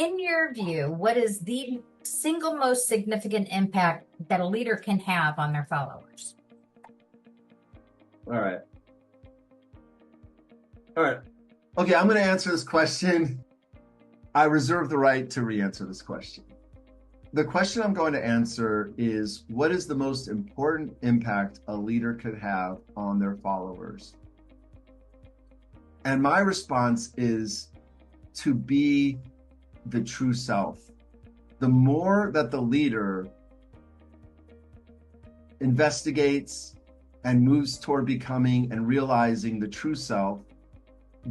in your view, what is the single most significant impact that a leader can have on their followers? All right. All right. Okay, I'm going to answer this question. I reserve the right to re-answer this question. The question I'm going to answer is, what is the most important impact a leader could have on their followers? And my response is to be the true self. The more that the leader investigates and moves toward becoming and realizing the true self,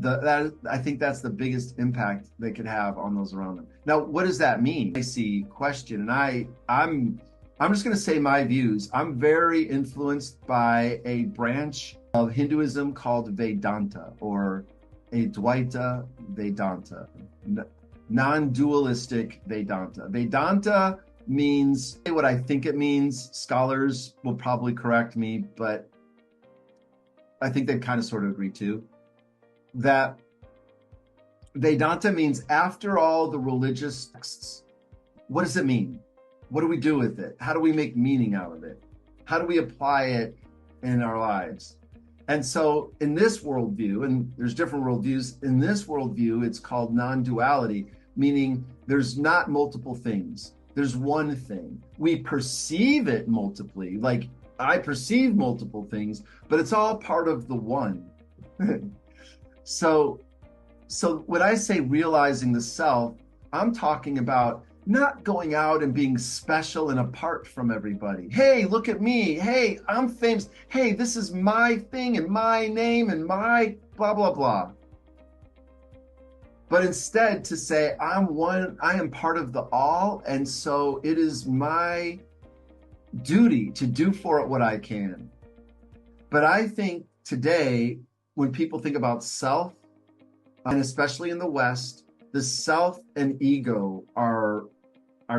I think that's the biggest impact they could have on those around them. Now, what does that mean? I see question, and I'm just going to say my views. I'm very influenced by a branch of Hinduism called Vedanta, or Advaita Vedanta, non-dualistic Vedanta. Vedanta means what I think it means. Scholars will probably correct me, but I think they kind of sort of agree too. That Vedanta means after all the religious texts, what does it mean? What do we do with it? How do we make meaning out of it? How do we apply it in our lives? And so in this worldview, and there's different worldviews, in this worldview, it's called non-duality, meaning there's not multiple things. There's one thing. We perceive it multiply, like I perceive multiple things, but it's all part of the one. So when I say realizing the self, I'm talking about not going out and being special and apart from everybody. Hey, look at me. Hey, I'm famous. Hey, this is my thing and my name and my blah, blah, blah. But instead to say, I am part of the all. And so it is my duty to do for it what I can. But I think today, when people think about self, and especially in the West, the self and ego are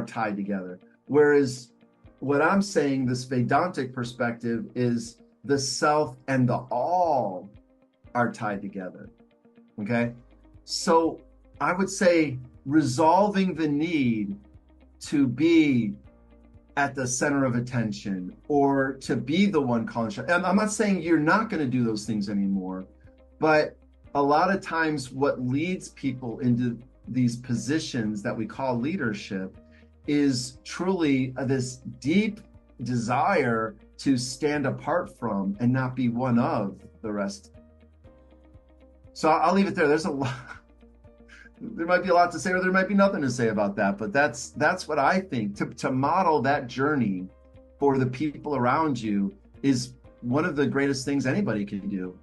tied together. Whereas what I'm saying, this Vedantic perspective, is the self and the all are tied together. Okay? So I would say resolving the need to be at the center of attention or to be the one calling shots. And I'm not saying you're not going to do those things anymore, but a lot of times what leads people into these positions that we call leadership is truly this deep desire to stand apart from and not be one of the rest. So I'll leave it there. There's a lot. There might be a lot to say, or there might be nothing to say about that, but that's what I think. To model that journey for the people around you is one of the greatest things anybody can do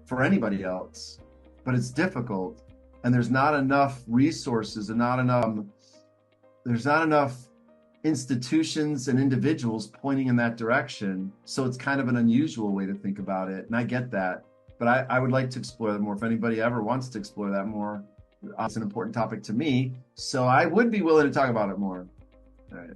for anybody else. But it's difficult, and there's not enough resources and there's not enough institutions and individuals pointing in that direction. So it's kind of an unusual way to think about it, and I get that. But I would like to explore that more. If anybody ever wants to explore that more, it's an important topic to me. So I would be willing to talk about it more. All right.